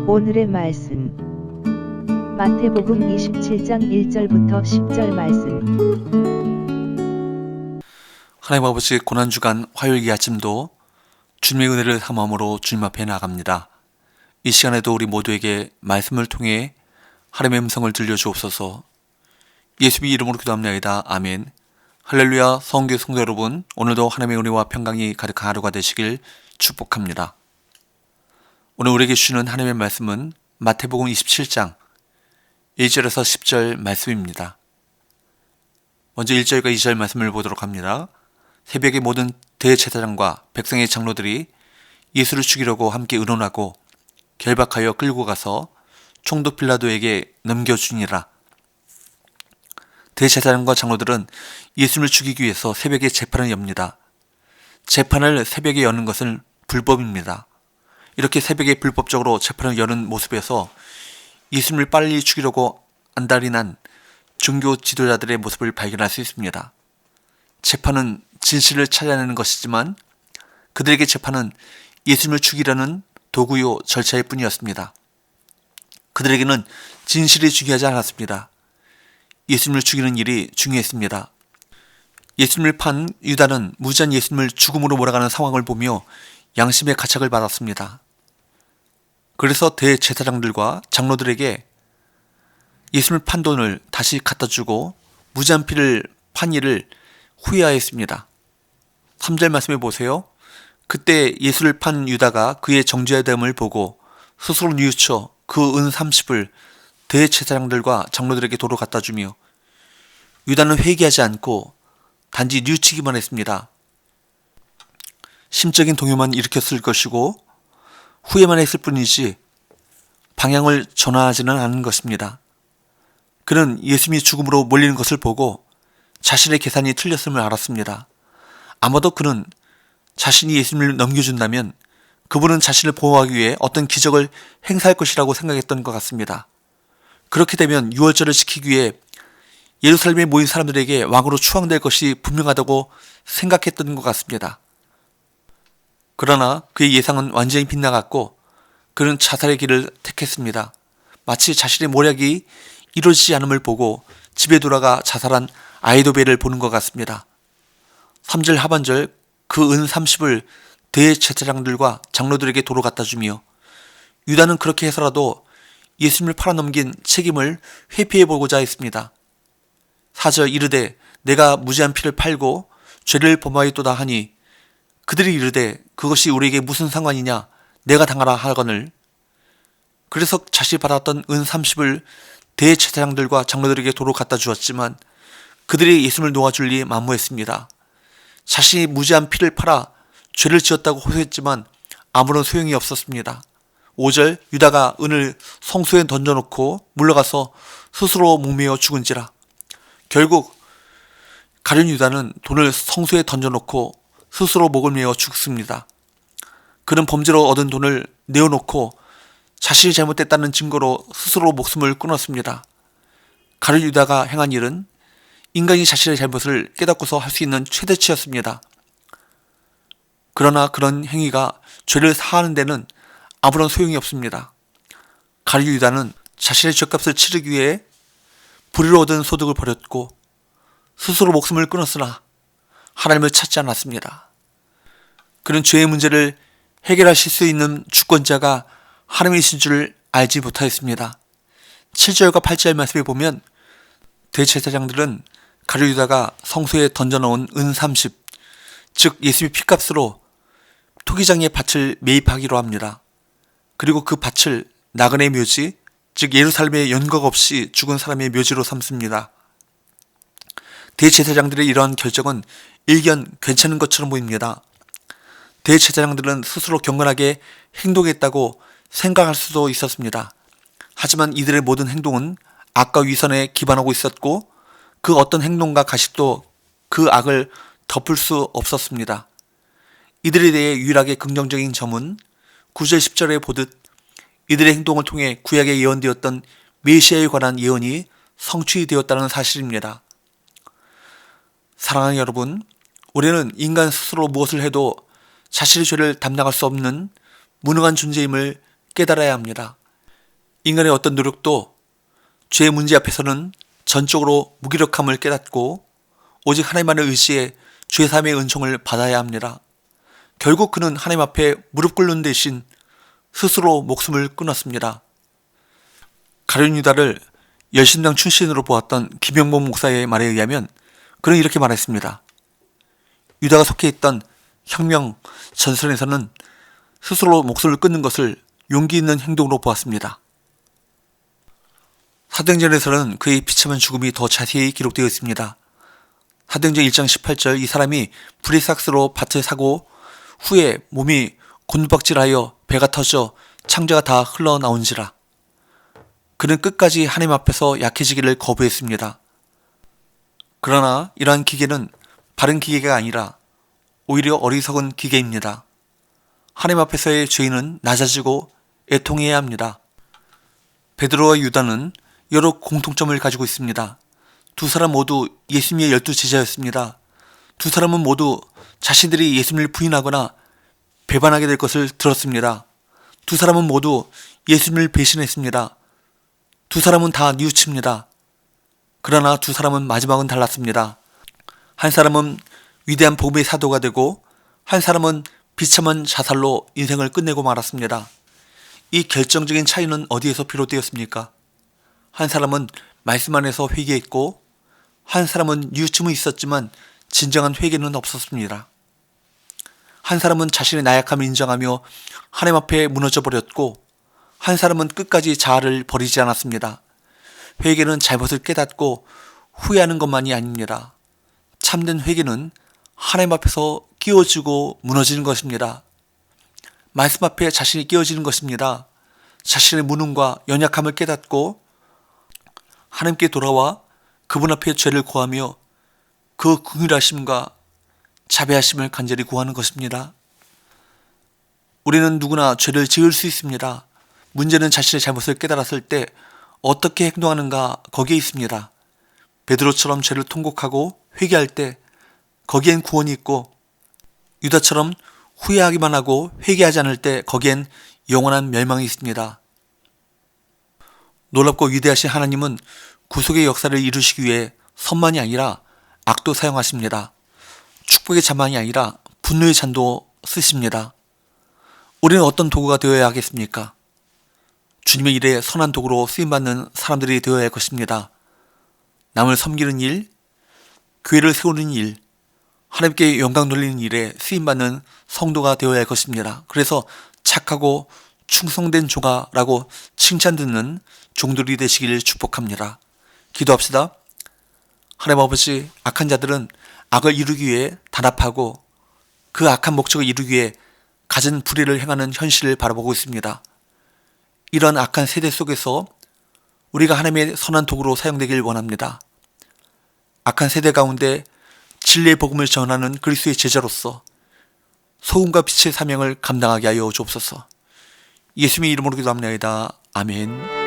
오늘의 말씀 마태복음 27장 1절부터 10절 말씀. 하나님 아버지, 고난주간 화요일 이 아침도 주님의 은혜를 삼음으로 주님 앞에 나갑니다. 이 시간에도 우리 모두에게 말씀을 통해 하나님의 음성을 들려주옵소서. 예수의 이름으로 기도합니다. 아멘. 할렐루야. 성교 성도 여러분, 오늘도 하나님의 은혜와 평강이 가득한 하루가 되시길 축복합니다. 오늘 우리에게 주시는 하나님의 말씀은 마태복음 27장 1절에서 10절 말씀입니다. 먼저 1절과 2절 말씀을 보도록 합니다. 새벽에 모든 대제사장과 백성의 장로들이 예수를 죽이려고 함께 의논하고 결박하여 끌고 가서 총독 빌라도에게 넘겨주니라. 대제사장과 장로들은 예수를 죽이기 위해서 새벽에 재판을 엽니다. 재판을 새벽에 여는 것은 불법입니다. 이렇게 새벽에 불법적으로 재판을 여는 모습에서 예수님을 빨리 죽이려고 안달이 난 종교 지도자들의 모습을 발견할 수 있습니다. 재판은 진실을 찾아내는 것이지만 그들에게 재판은 예수님을 죽이려는 도구요 절차일 뿐이었습니다. 그들에게는 진실이 중요하지 않았습니다. 예수님을 죽이는 일이 중요했습니다. 예수님을 판 유다는 무지한 예수님을 죽음으로 몰아가는 상황을 보며 양심의 가책을 받았습니다. 그래서 대제사장들과 장로들에게 예수님을 판 돈을 다시 갖다 주고 무지한 피를 판 일을 후회하였습니다. 3절 말씀해 보세요. 그때 예수를 판 유다가 그의 정죄됨을 보고 스스로 뉘우쳐 그 은 30을 대제사장들과 장로들에게 도로 갖다 주며 유다는 회개하지 않고 단지 뉘우치기만 했습니다. 심적인 동요만 일으켰을 것이고 후회만 했을 뿐이지 방향을 전환하지는 않은 것입니다. 그는 예수님이 죽음으로 몰리는 것을 보고 자신의 계산이 틀렸음을 알았습니다. 아마도 그는 자신이 예수님을 넘겨준다면 그분은 자신을 보호하기 위해 어떤 기적을 행사할 것이라고 생각했던 것 같습니다. 그렇게 되면 유월절을 지키기 위해 예루살렘에 모인 사람들에게 왕으로 추앙될 것이 분명하다고 생각했던 것 같습니다. 그러나 그의 예상은 완전히 빗나갔고 그는 자살의 길을 택했습니다. 마치 자신의 모략이 이루어지지 않음을 보고 집에 돌아가 자살한 아이도벨을 보는 것 같습니다. 3절 하반절 그 은 30을 대제사장들과 장로들에게 도로 갖다 주며 유다는 그렇게 해서라도 예수님을 팔아넘긴 책임을 회피해보고자 했습니다. 4절 이르되 내가 무지한 피를 팔고 죄를 범하였도다 하니 그들이 이르되 그것이 우리에게 무슨 상관이냐 내가 당하라 하거늘. 그래서 자신이 받았던 은 30을 대제사장들과 장로들에게 도로 갖다 주었지만 그들이 예수님을 놓아줄 리 만무했습니다. 자신이 무지한 피를 팔아 죄를 지었다고 호소했지만 아무런 소용이 없었습니다. 5절 유다가 은을 성소에 던져놓고 물러가서 스스로 목매어 죽은지라. 결국 가룟 유다는 돈을 성소에 던져놓고 스스로 목을 메어 죽습니다. 그는 범죄로 얻은 돈을 내어놓고 자신이 잘못됐다는 증거로 스스로 목숨을 끊었습니다. 가룟 유다가 행한 일은 인간이 자신의 잘못을 깨닫고서 할 수 있는 최대치였습니다. 그러나 그런 행위가 죄를 사하는 데는 아무런 소용이 없습니다. 가룟 유다는 자신의 죄값을 치르기 위해 불의로 얻은 소득을 버렸고 스스로 목숨을 끊었으나 하나님을 찾지 않았습니다. 그는 죄의 문제를 해결하실 수 있는 주권자가 하나님이신 줄 알지 못하였습니다. 7절과 8절 말씀에 보면 대제사장들은 가룟 유다가 성소에 던져놓은 은 30, 즉 예수님의 피값으로 토기장의 밭을 매입하기로 합니다. 그리고 그 밭을 나그네의 묘지, 즉 예루살렘의 연고가 없이 죽은 사람의 묘지로 삼습니다. 대제사장들의 이러한 결정은 일견 괜찮은 것처럼 보입니다. 대제사장들은 스스로 경건하게 행동했다고 생각할 수도 있었습니다. 하지만 이들의 모든 행동은 악과 위선에 기반하고 있었고 그 어떤 행동과 가식도 그 악을 덮을 수 없었습니다. 이들에 대해 유일하게 긍정적인 점은 9절 10절에 보듯 이들의 행동을 통해 구약에 예언되었던 메시아에 관한 예언이 성취되었다는 사실입니다. 사랑하는 여러분, 우리는 인간 스스로 무엇을 해도 자신의 죄를 담당할 수 없는 무능한 존재임을 깨달아야 합니다. 인간의 어떤 노력도 죄의 문제 앞에서는 전적으로 무기력함을 깨닫고 오직 하나님만을 의지해 죄사함의 은총을 받아야 합니다. 결국 그는 하나님 앞에 무릎 꿇는 대신 스스로 목숨을 끊었습니다. 가룟 유다를 열심당 출신으로 보았던 김영복 목사의 말에 의하면 그는 이렇게 말했습니다. 유다가 속해 있던 혁명 전선에서는 스스로 목숨을 끊는 것을 용기 있는 행동으로 보았습니다. 사도행전에서는 그의 비참한 죽음이 더 자세히 기록되어 있습니다. 사도행전 1장 18절, 이 사람이 브리삭스로 밭을 사고 후에 몸이 곤두박질하여 배가 터져 창자가 다 흘러나온지라. 그는 끝까지 하나님 앞에서 약해지기를 거부했습니다. 그러나 이러한 기계는 바른 기계가 아니라 오히려 어리석은 기계입니다. 하나님 앞에서의 죄인은 낮아지고 애통해야 합니다. 베드로와 유다는 여러 공통점을 가지고 있습니다. 두 사람 모두 예수님의 12제자였습니다. 두 사람은 모두 자신들이 예수님을 부인하거나 배반하게 될 것을 들었습니다. 두 사람은 모두 예수님을 배신했습니다. 두 사람은 다 뉘우칩니다. 그러나 두 사람은 마지막은 달랐습니다. 한 사람은 위대한 복음의 사도가 되고 한 사람은 비참한 자살로 인생을 끝내고 말았습니다. 이 결정적인 차이는 어디에서 비롯되었습니까? 한 사람은 말씀 안에서 회개했고 한 사람은 뉘우침은 있었지만 진정한 회개는 없었습니다. 한 사람은 자신의 나약함을 인정하며 하나님 앞에 무너져 버렸고 한 사람은 끝까지 자아를 버리지 않았습니다. 회개는 잘못을 깨닫고 후회하는 것만이 아닙니다. 참된 회개는 하나님 앞에서 끼워지고 무너지는 것입니다. 말씀 앞에 자신이 끼워지는 것입니다. 자신의 무능과 연약함을 깨닫고 하나님께 돌아와 그분 앞에 죄를 고하며 그 긍휼하심과 자비하심을 간절히 구하는 것입니다. 우리는 누구나 죄를 지을 수 있습니다. 문제는 자신의 잘못을 깨달았을 때 어떻게 행동하는가 거기에 있습니다. 베드로처럼 죄를 통곡하고 회개할 때 거기엔 구원이 있고 유다처럼 후회하기만 하고 회개하지 않을 때 거기엔 영원한 멸망이 있습니다. 놀랍고 위대하신 하나님은 구속의 역사를 이루시기 위해 선만이 아니라 악도 사용하십니다. 축복의 잔만이 아니라 분노의 잔도 쓰십니다. 우리는 어떤 도구가 되어야 하겠습니까? 주님의 일에 선한 도구로 쓰임받는 사람들이 되어야 할 것입니다. 남을 섬기는 일, 교회를 세우는 일, 하나님께 영광 돌리는 일에 쓰임받는 성도가 되어야 할 것입니다. 그래서 착하고 충성된 종아라고 칭찬 듣는 종들이 되시기를 축복합니다. 기도합시다. 하나님 아버지, 악한 자들은 악을 이루기 위해 단합하고 그 악한 목적을 이루기 위해 갖은 불의를 행하는 현실을 바라보고 있습니다. 이런 악한 세대 속에서 우리가 하나님의 선한 도구로 사용되길 원합니다. 악한 세대 가운데 진리의 복음을 전하는 그리스도의 제자로서 소금과 빛의 사명을 감당하게 하여 주옵소서. 예수님의 이름으로 기도합니다. 아멘.